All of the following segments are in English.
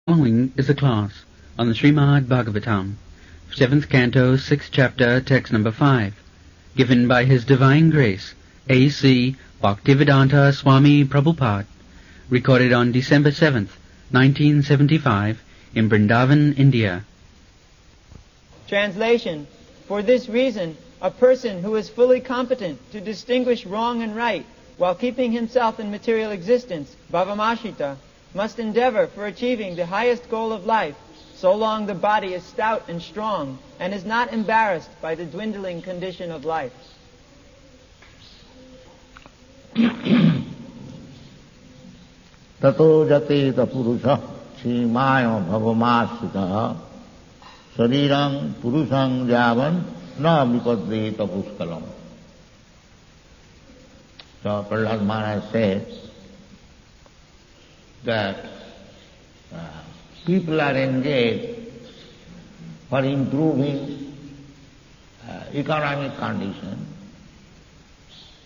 Following is a class on the Srimad Bhagavatam, 7th Canto, 6th Chapter, Text number 5, given by His Divine Grace, A.C. Bhaktivedanta Swami Prabhupada, recorded on December 7th, 1975, in Vrindaban, India. Translation. For this reason, a person who is fully competent to distinguish wrong and right while keeping himself in material existence, bhavam asritah, must endeavor for achieving the highest goal of life, so long the body is stout and strong and is not embarrassed by the dwindling condition of life. Tato jate purusha simaya bhavamasritah sarirang purusang javan na vipadveta puskalam. So Prahlad Maharaj says that people are engaged for improving economic condition.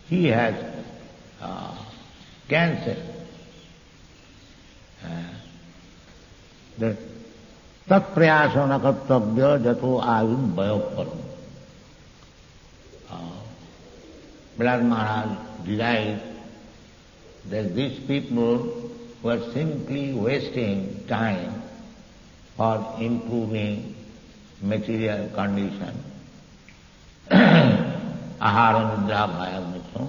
He has cancer. That tat prayasa na kartabya jato ayun bayoparam. Prahlad Maharaj realized that these people were simply wasting time for improving material condition. Ahara nidra bhaya mitra.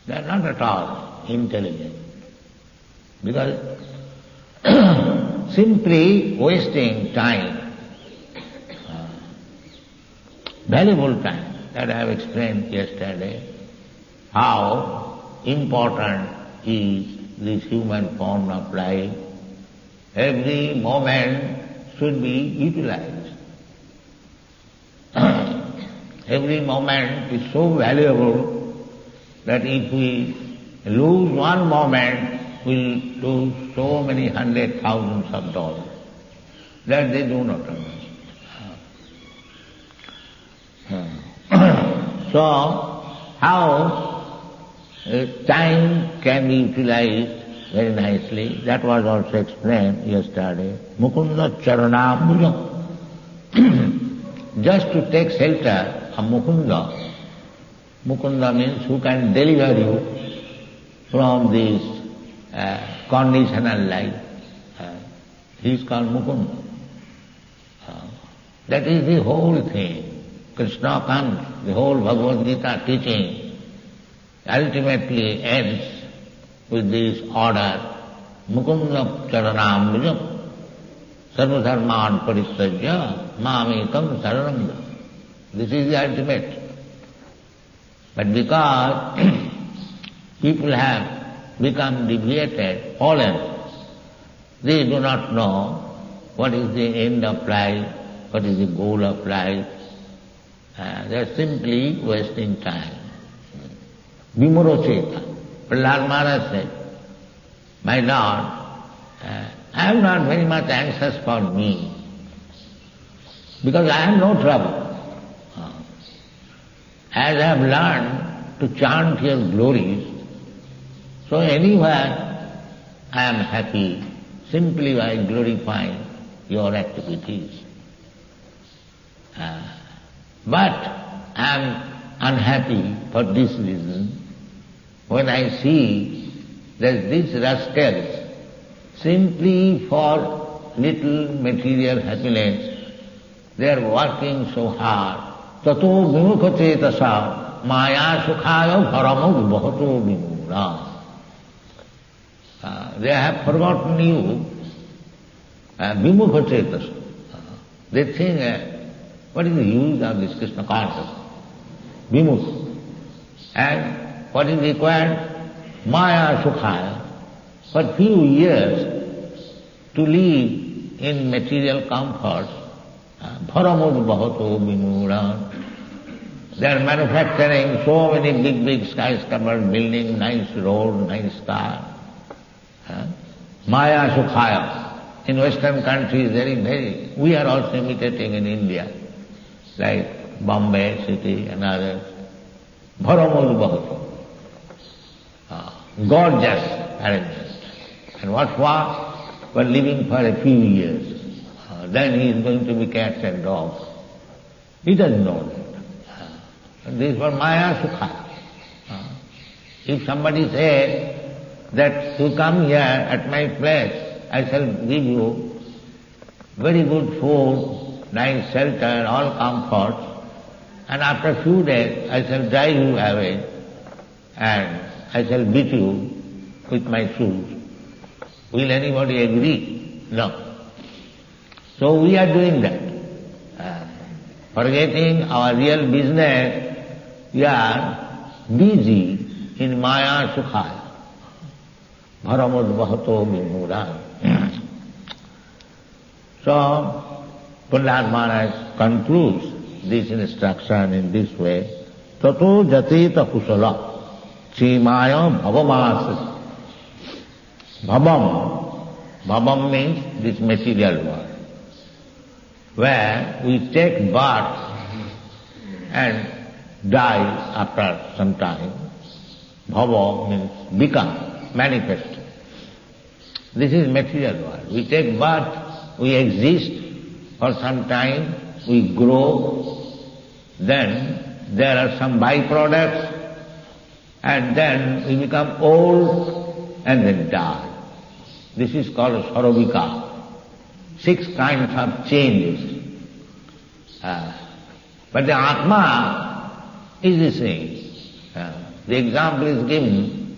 They are not at all intelligent. Because simply wasting time, valuable time, that I have explained yesterday, how important is this human form of life. Every moment should be utilized. Every moment is so valuable that if we lose one moment, we'll lose so many hundred thousands of dollars. That they do not understand. So, how time can be utilized very nicely. That was also explained yesterday. Mukunda charanam bhujam. Just to take shelter of Mukunda. Mukunda means who can deliver you from this conditional life. He is called Mukunda. That is the whole thing. Krishna comes, the whole Bhagavad Gita teaching ultimately ends with this order, Mukunda charanam bhujam, sarvadharman paristajya, mamekam saranam. This is the ultimate. But because people have become deviated, fallen, they do not know what is the end of life, what is the goal of life. They are simply wasting time. Vimuroceta. Prahlad Maharaj said, my Lord, I am not very much anxious for me, because I have no trouble. As I have learned to chant your glories, so anywhere I am happy simply by glorifying your activities. But I am unhappy for this reason. When I see that these rascals, simply for little material happiness, they are working so hard. Tato vimukhatetasa maya sukhaya bharam bhato vimura. They have forgotten you. Vimukhatetasa. They think, what is the use of this Krishna consciousness? Vimukha. And what is required? Maya sukhaya. For few years to live in material comforts, bharamud bhato vimura. They are manufacturing so many big skyscraper buildings, nice road, nice car. Maya sukhaya. In Western countries, very, we are also imitating in India, like Bombay city and others. Bharamud bhato. Gorgeous arrangement. And what for? for living for a few years. Then he is going to be cats and dogs. He doesn't know that. This is for Maya Sukha. If somebody says that you come here at my place, I shall give you very good food, nice shelter, all comforts, and after a few days I shall drive you away and I shall beat you with my shoes. Will anybody agree? No. So we are doing that. Forgetting our real business, we are busy in Maya Sukhaya. Bharam Udvahato Vimura. So, Prahlad Maharaj concludes this instruction in this way. Tato jateta kusala chimaya bhavamas. Bhavam. Bhavam means this material world, where we take birth and die after some time. Bhava means become, manifest. This is material world. We take birth, we exist for some time, we grow, then there are some byproducts, and then we become old and then die. This is called Sarabhika. 6 kinds of changes. But the Atma is the same. The example is given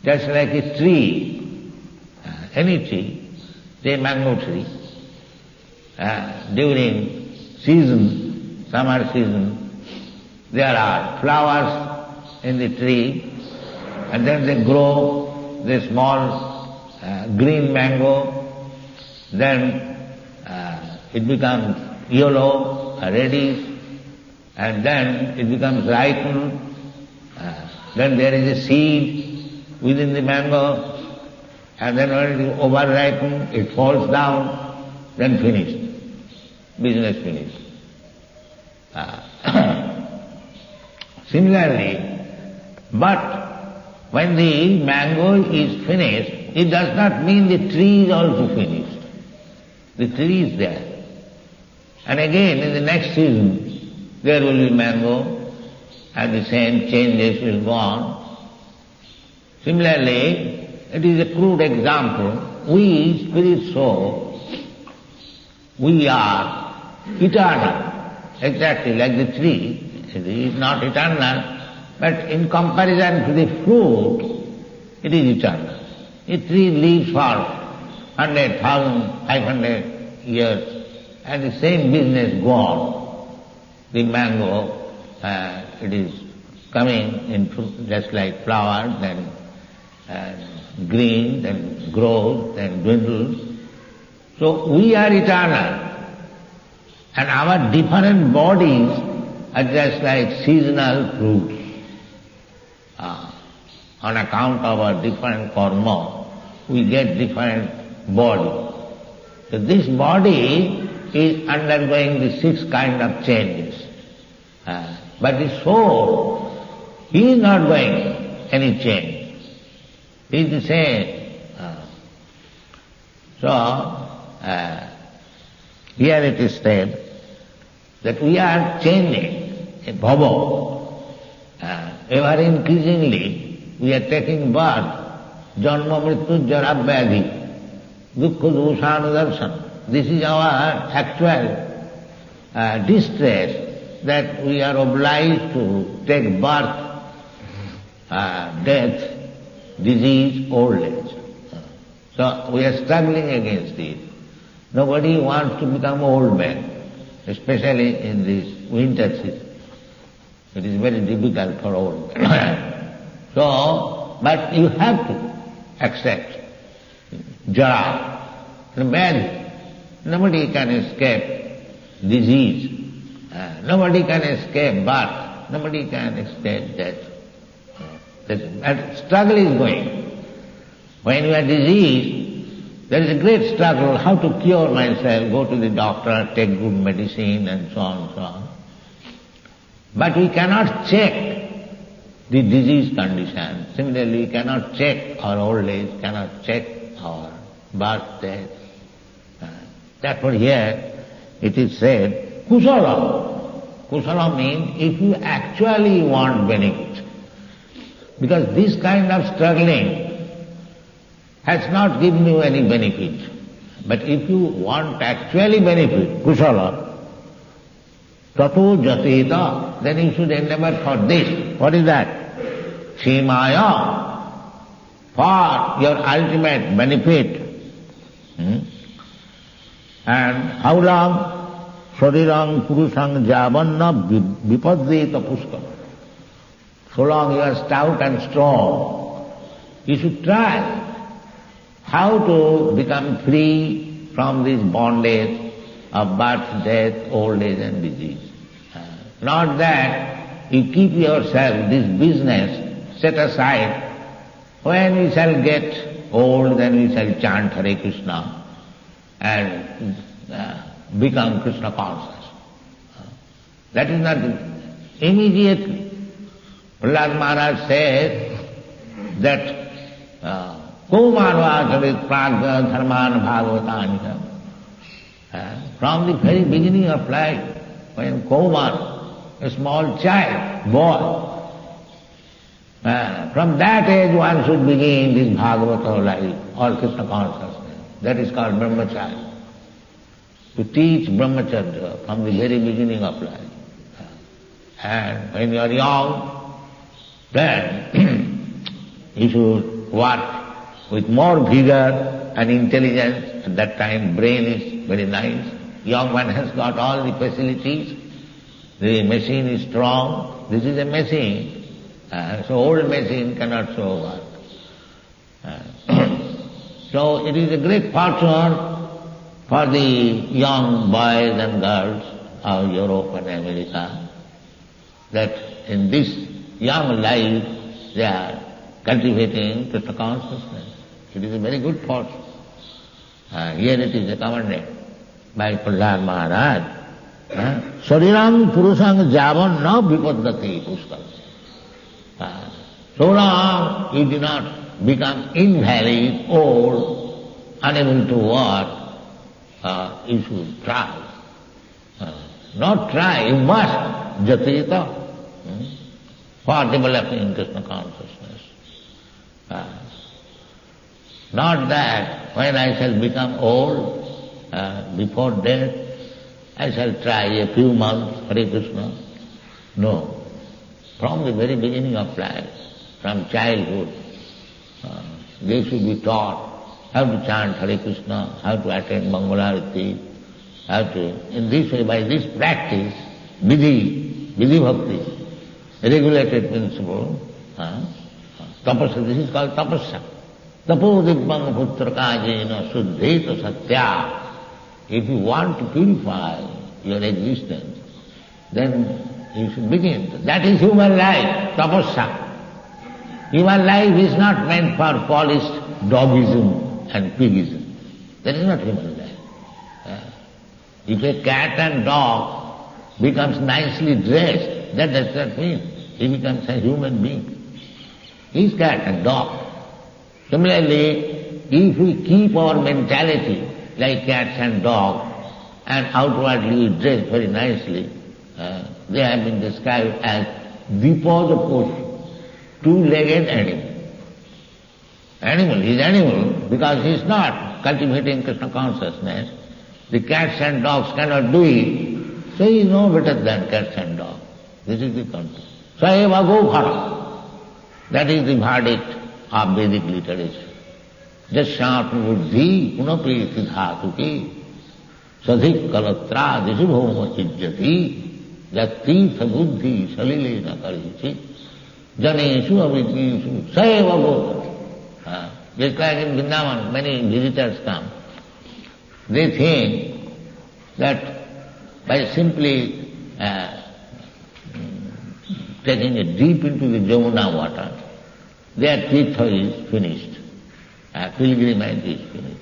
just like a tree, any tree, say mango tree. During season, summer season, there are flowers in the tree, and then they grow, the small green mango, then it becomes yellow, reddish, and then it becomes ripened. Then there is a seed within the mango, and then when it is over-ripened, it falls down, then finished. Business finished. Similarly, but when the mango is finished, it does not mean the tree is also finished. The tree is there. And again, in the next season, there will be mango, and the same changes will go on. Similarly, it is a crude example. We, spirit soul, we are eternal, exactly like the tree. It is not eternal, but in comparison to the fruit, it is eternal. A tree lives for 100,000, 500 years, and the same business go on. The mango, it is coming in fruit, just like flower, then green, then grows, then dwindles. So we are eternal, and our different bodies are just like seasonal fruits. On account of our different karma, we get different body. So this body is undergoing the 6 kind of changes. But the soul, he is not going any change. He is the same. Here it is said that we are changing a bhava. Ever increasingly, we are taking birth, janma mrityu jara vyadhi, dukkha doshanudarsana. This is our actual distress, that we are obliged to take birth, death, disease, old age. So we are struggling against it. Nobody wants to become old man, especially in this winter season. It is very difficult for old men. So, but you have to accept jara, bad. Nobody can escape disease. Nobody can escape birth. Nobody can escape death. That struggle is going. When you are diseased, there is a great struggle how to cure myself, go to the doctor, take good medicine and so on and so on. But we cannot check the disease condition. Similarly, we cannot check our old age, cannot check our birth, death. Therefore here it is said, kusala. Kusala means if you actually want benefit. Because this kind of struggling has not given you any benefit. But if you want actually benefit, kusala, tato jateta, then you should endeavor for this. What is that? Shimaya, for your ultimate benefit. And how long? Sharirang purusang javanna vipaddeta puskala. So long you are stout and strong, you should try how to become free from this bondage of birth, death, old age and disease. Not that you keep yourself, this business, set aside. When we shall get old, then we shall chant Hare Krishna and become Krishna conscious. That is not immediately. Prahlad Maharaj said that Kaumarvacharit pragya dharman bhagavatanika. From the very beginning of life, when Kaumar, a small child, boy, from that age one should begin this Bhagavata life or Krishna consciousness. That is called brahmacharya. To teach brahmacharya from the very beginning of life. And when you are young, then you should work with more vigor and intelligence. At that time brain is very nice. Young one has got all the facilities. The machine is strong. This is a machine. So old machine cannot so work. So it is a great fortune for the young boys and girls of Europe and America that in this young life they are cultivating Krishna consciousness. It is a very good fortune. Here it is recommended by Prahlad Maharaj. Sarirang purusang javan na vipaddati puskal. So long you do not become invalid, old, unable to work, you should try. Not try, you must jatita for developing Krishna consciousness. Not that when I shall become old, before death, I shall try a few months Hare Krishna. No. From the very beginning of life, from childhood, they should be taught how to chant Hare Krishna, how to attend Mangalarati, how to, in this way, by this practice, vidhi bhakti, regulated principle, tapasya, this is called tapasya. Tapo dibbang putrakājena suddheta satya. If you want to purify your existence, then you should begin. That is human life, tapasya. Human life is not meant for polished dogism and pigism. That is not human life. If a cat and dog becomes nicely dressed, that does not mean he becomes a human being. He is cat and dog. Similarly, if we keep our mentality like cats and dogs, and outwardly we dress very nicely, they have been described as vipada, two-legged animal. He is animal because he is not cultivating Krishna consciousness. The cats and dogs cannot do it, so he is no better than cats and dogs. This is the concept. Saeva go. That is the verdict of Vedic literature. Jasyat buddhi punapi siddhatuki sadhik kalatra disubhoma chijjati jatitha buddhi salilena karichi janeshu avidhishu saeva go. Just like in Vrindaban, many visitors come. They think that by simply taking a dip into the Jamuna water, their tirtha is finished, pilgrimage is finished.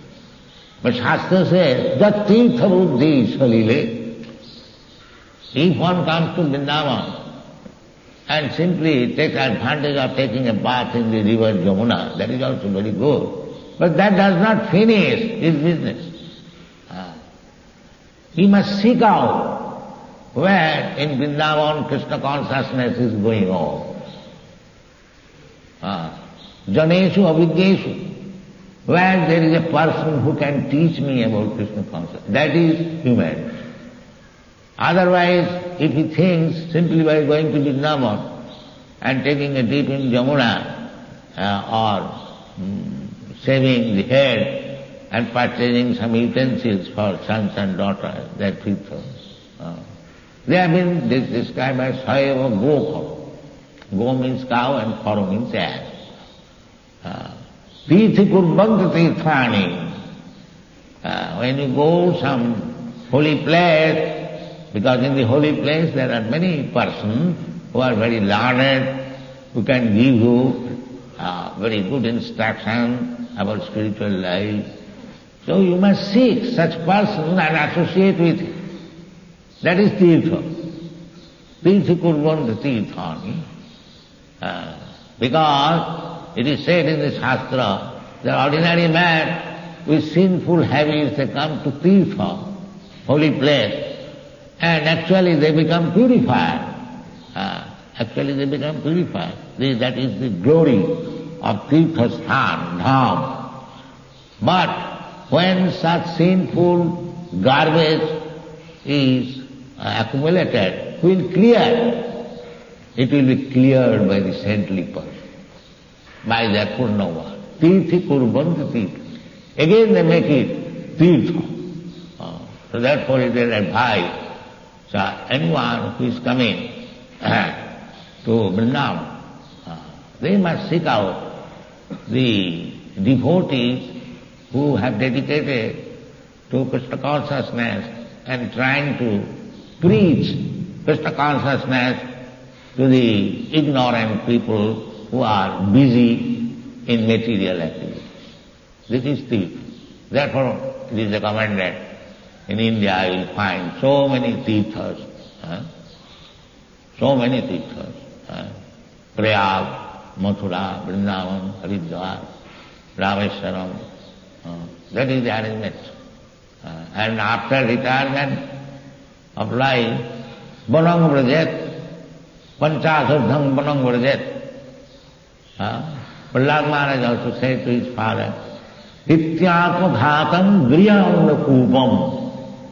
But Shastra says, that tirtha buddhi salile. If one comes to Vrindaban and simply takes advantage of taking a bath in the river Jamuna, that is also very good. But that does not finish his business. He must seek out where in Vrindaban Krishna consciousness is going on. Janeshu avidyeshu, where there is a person who can teach me about Krishna consciousness. That is human. Otherwise, if he thinks simply by going to Vrindaban and taking a dip in Jamuna or shaving the head and purchasing some utensils for sons and daughters, that people, they have been described as Sayava Gokha. Go means cow and Kharo means ass. Tirthi kurbanta tirthani. When you go some holy place, because in the holy place there are many persons who are very learned, who can give you very good instruction about spiritual life. So you must seek such person and associate with him. That is tirtha. Tirthi kurbanta tirthani. Because it is said in the Shastra, the ordinary man with sinful habits, they come to tirtha, holy place, and actually they become purified. That is the glory of tirtha sthan, dham. But when such sinful garbage is accumulated, will clear. It will be cleared by the saintly person, by their purnava. Tirthi kurbanta tirtha. Again they make it tirtha. So therefore it is advised, so anyone who is coming to Vrindavan, they must seek out the devotees who have dedicated to Krishna consciousness and trying to preach Krishna consciousness to the ignorant people who are busy in material activities. This is tirtha. Therefore, it is recommended. In India you will find so many tirthas. Prayag, Mathura, Vrindavan, Haridwar, Rameshwaram. That is the arrangement. And after retirement of life, Banang Vrajet, Panchasardham Banang Vrajet. Prahlad Maharaj also said to his father, Ityatma ghatam griyam kupam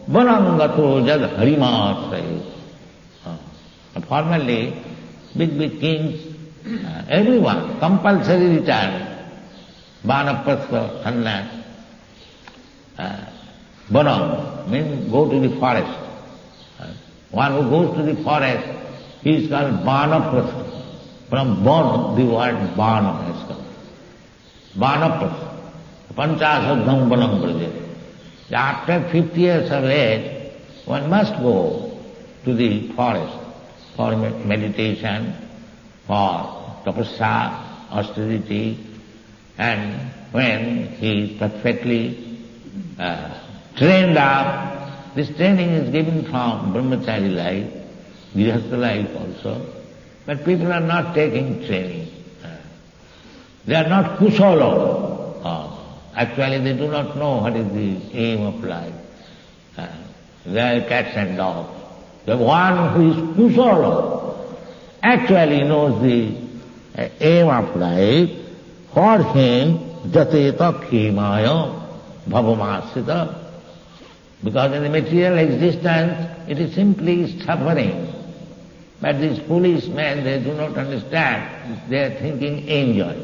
vanangato jad harimasai. Formerly, big kings, everyone, compulsory retirement. Vanaprastha, sannyas. Banam means go to the forest. One who goes to the forest, he is called Vanaprastha. From Ban, the word Bana has come. Vanaprastha. Panchasardham Banam Braja. After 50 years of age, one must go to the forest for meditation, for tapasya, austerity, and when he is perfectly trained up, this training is given from brahmachari life, grihastha life also, but people are not taking training. They are not kusala. Actually, they do not know what is the aim of life. They are cats and dogs. The one who is kusala actually knows the aim of life. For him, jateta khemaya bhavam asritah. Because in the material existence, it is simply suffering. But these foolish men, they do not understand. They are thinking enjoy.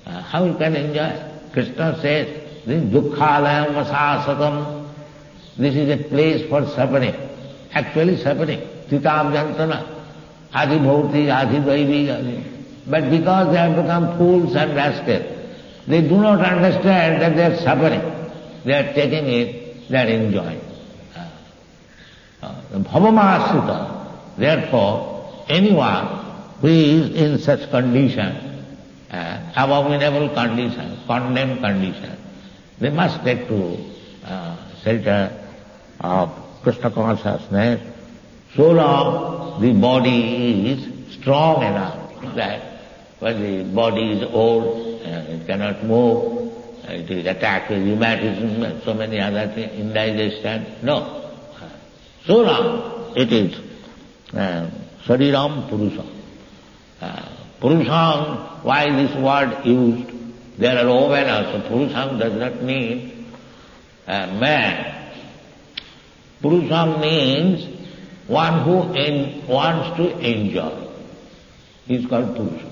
How you can enjoy? Krishna says, this dukkhalayam vasasatam. This is a place for suffering. Actually suffering. Titam jantana. Adi bhauti, adi daivi, adi. But because they have become fools and rascals, they do not understand that they are suffering. They are taking it, they are enjoying. Bhavam asritah. Therefore, anyone who is in such condition, abominable condition, condemned condition, they must take to shelter of Krishna consciousness so long the body is strong enough that when the body is old, it cannot move, it is attacked with rheumatism and so many other things, indigestion. No. Suram, it is Shariram Purusham. Purusham, why this word used? There are women also. Purusham does not mean man. Purusham means one who wants to enjoy. He is called Purusham.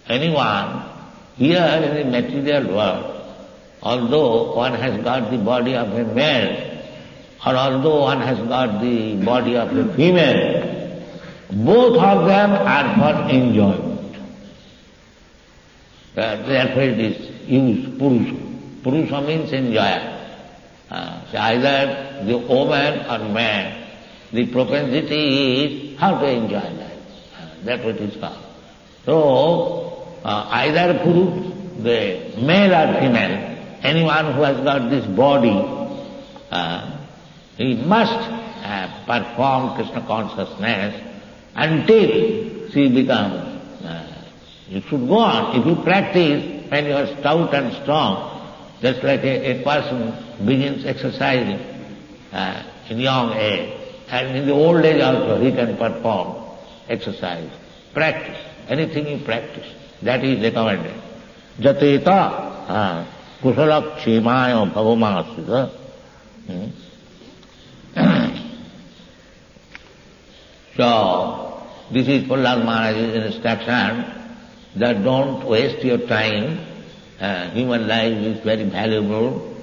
Anyone here in the material world, although one has got the body of a male, or although one has got the body of a female, both of them are for enjoyment. Therefore it is used Purusha. Purusha means enjoyer. So either the woman or man, the propensity is how to enjoy life. That's what it is called. So, either Purusha, the male or female, anyone who has got this body, he must perform Krishna consciousness until she becomes, you should go on. If you practice when you are stout and strong, just like a person begins exercising in young age, and in the old age also he can perform exercise. Practice. Anything you practice, that is recommended. Jateta kusalak kshemaya bhavam asritah. So, this is Prahlad Maharaj's instruction that don't waste your time. Human life is very valuable.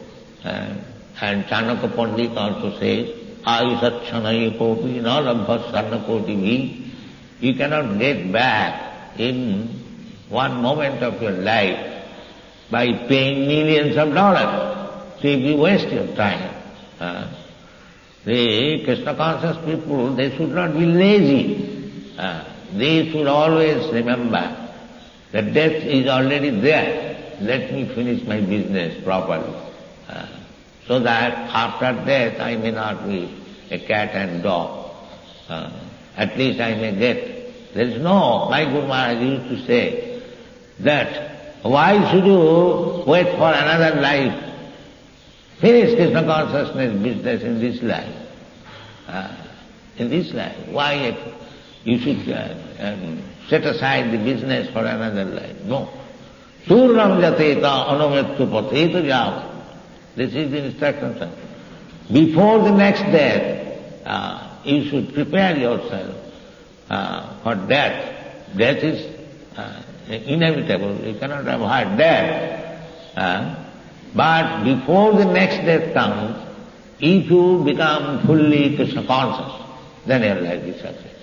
And Chanakya Pandit also says, Ayusatchanayi kopi nalabhas sarnakoti bhi. You cannot get back in one moment of your life by paying millions of dollars. So if you waste your time, the Krishna conscious people, they should not be lazy. They should always remember that death is already there. Let me finish my business properly. So that after death I may not be a cat and dog. At least I may get. There is no, my Guru Maharaj used to say that why should you wait for another life? Finish Krishna consciousness business in this life. In this life. Why you should set aside the business for another life? No. Suram jateta anumrityu patheta java. This is the instruction. Before the next death, you should prepare yourself for death. Death is inevitable. You cannot avoid death. But before the next death comes, if you become fully Krishna conscious, then your life is success.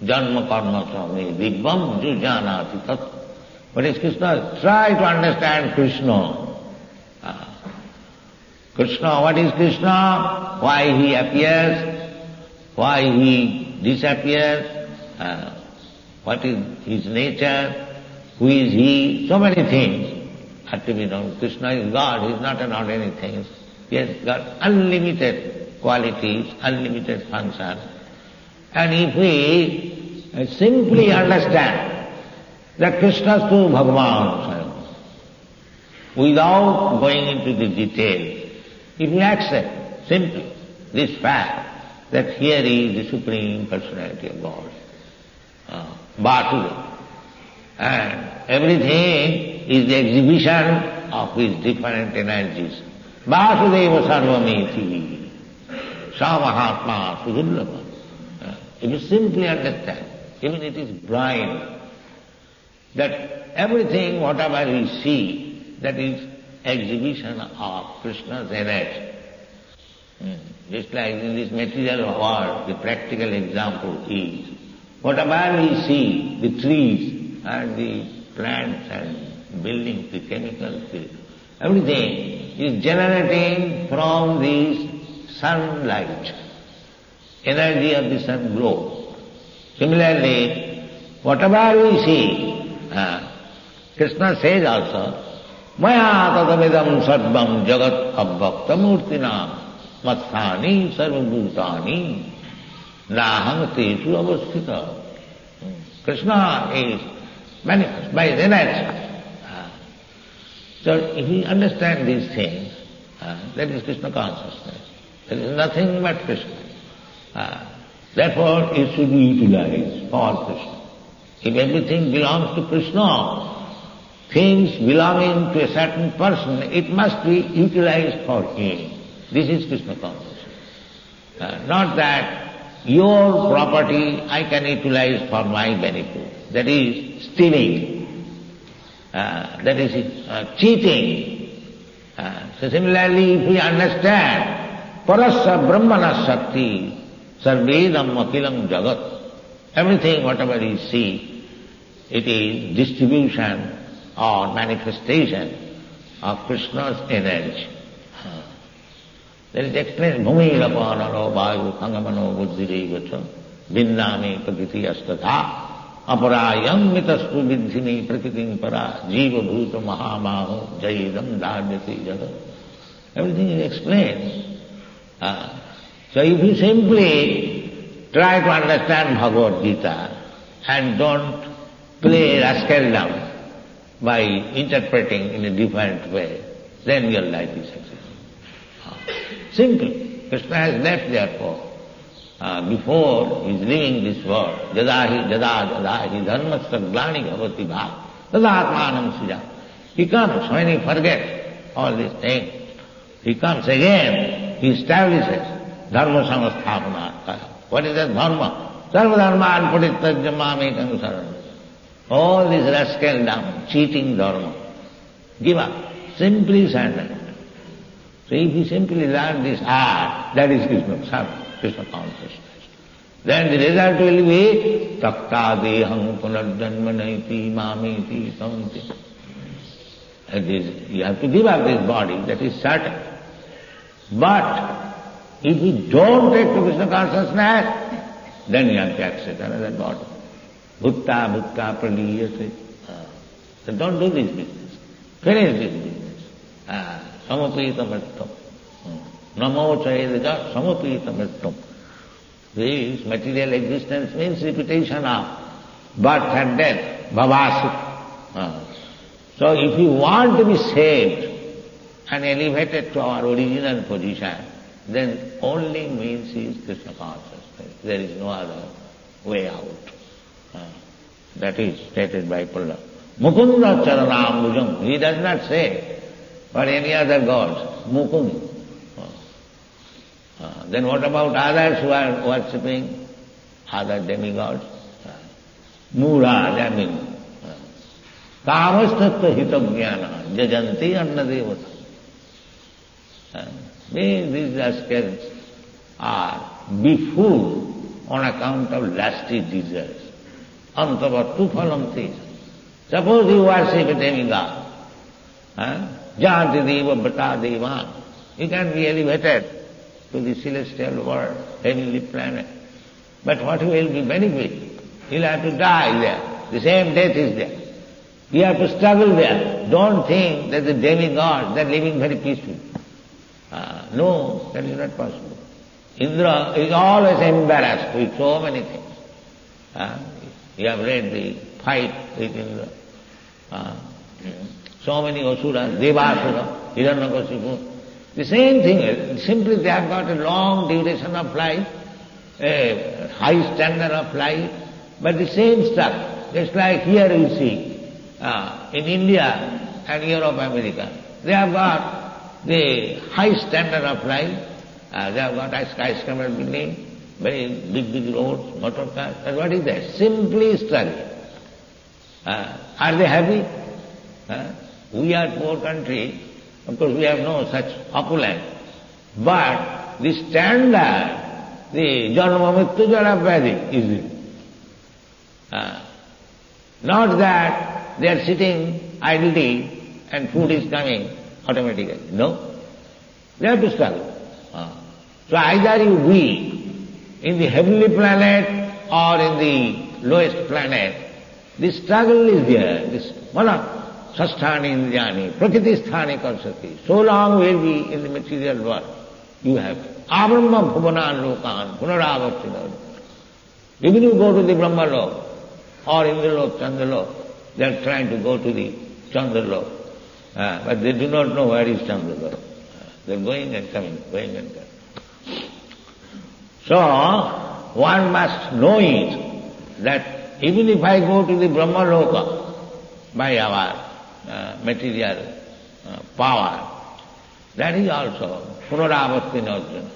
Janma karma swami vidvam jujanati tat. What is Krishna? Try to understand Krishna. Krishna, what is Krishna? Why he appears? Why he disappears? What is his nature? Who is he? So many things have to be known. Krishna is God, he is not an ordinary thing. He has got unlimited qualities, unlimited functions. And if we simply understand that Krishna is to Bhagavan, without going into the details, if we accept simply this fact that here is the Supreme Personality of God, Vasudeva, and everything is the exhibition of his different energies. Vasudeva sarvameti, sa mahatma sudurlabha. If you simply understand, even it is blind, that everything, whatever we see, that is exhibition of Krishna's energy. Just like in this material world, the practical example is, whatever we see, the trees and the plants and buildings, the chemicals, everything is generating from this sunlight, energy of the sun glow. Similarly, whatever we see, Krishna says also, Maya tadamidam sarvam jagat abbakta murtina mathani sarvabhutani naham teshu avasthita. Krishna is manifest by his energy. So if we understand these things, that is Krishna consciousness. There is nothing but Krishna. Therefore it should be utilized for Krishna. If everything belongs to Krishna, things belonging to a certain person, it must be utilized for him. This is Krishna consciousness. Not that your property I can utilize for my benefit. That is stealing. That is cheating. So similarly, if we understand parasya brahmana shakti sarvedam akilam jagat, everything whatever you see, it is distribution or manifestation of Krishna's energy. There is explained, bhumi rapanaro vayu kangamano buddhirevacha vinnami prakriti astatha aparayam mitastu vidhini prakritim para jiva bhuta mahamaho jayidam dharmyati jagat. Everything is explained. So if you simply try to understand Bhagavad Gita and don't play rascaldom by interpreting in a different way, then your life is successful. Simple. Krishna has left therefore, before he is leaving this world, jadahi jadahi dharmasya glani bhavati bhav tadatmanam sija. He comes when he forgets all these things. He comes again, he establishes dharma samasthapanat. What is that dharma? Sarva dharman parityajya mamekam saranam. All this rascaldom, cheating dharma, give up. Simply surrender. So if you simply learn this art, that is Krishna consciousness. Then the result will be takta deham punarjanmanaiti mamiti samti. That is, you have to give up this body, that is certain. But if you don't take to Krishna consciousness, then you have to accept another body. Bhutta praliyate. So don't do this business. Finish this business. Samapitamattam. Namo chayadja samapitamattam. This material existence means repetition of birth and death, bhavasuk. So if you want to be saved and elevated to our original position, then only means is Krishna consciousness. There is no other way out. That is stated by Palla. Mukunda charanambujam. He does not say for any other gods, Mukund. Then what about others who are worshipping other demigods? Mura, that means kamastattva hitabhyana jajanti annadevata. These rascals are befooled on account of lusty desires. Antavattu phalam tisa. Suppose you worship a demigod, janti deva bhata devan, you can be elevated to the celestial world, heavenly planet. But what will be benefit? You'll have to die there. The same death is there. You have to struggle there. Don't think that the demigods, they're living very peacefully. No, that is not possible. Indra is always embarrassed with so many things. You have read the fight with Indra. So many asuras, Devasura, Hiranyakasipu. The same thing is, simply they have got a long duration of life, a high standard of life, but the same stuff. Just like here you see, in India and Europe, America, they have got the high standard of life. They have got a skyscraper building, very big roads, motor cars. And what is that? Simply struggle. Are they happy? We are poor country. Of course, we have no such opulence. But the standard, the janma mrityu jara vyadhi is not that they are sitting idly and food is coming automatically. No. They have to struggle. So either you be in the heavenly planet or in the lowest planet, the struggle is there. This mana sasthani indriyani, prakriti sthani karsati. So long will be in the material world. You have abrahma bhuvanan lokan punaravartina. Even you go to the Brahma lok or Indralok, Chandralok, they are trying to go to the Chandralok. But they do not know where is Chandra. They are going and coming, going and coming. So, one must know it, that even if I go to the Brahma Loka by our material power, that is also punaravasti arjuna.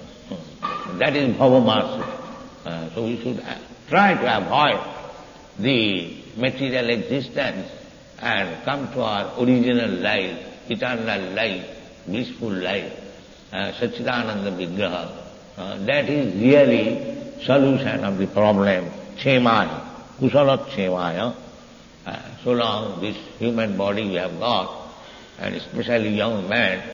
That is bhavam. So we should try to avoid the material existence and come to our original life, eternal life, blissful life, Satchidananda Vigraha. That is really solution of the problem, chemaya, kusala chemaya. So long this human body we have got, and especially young man,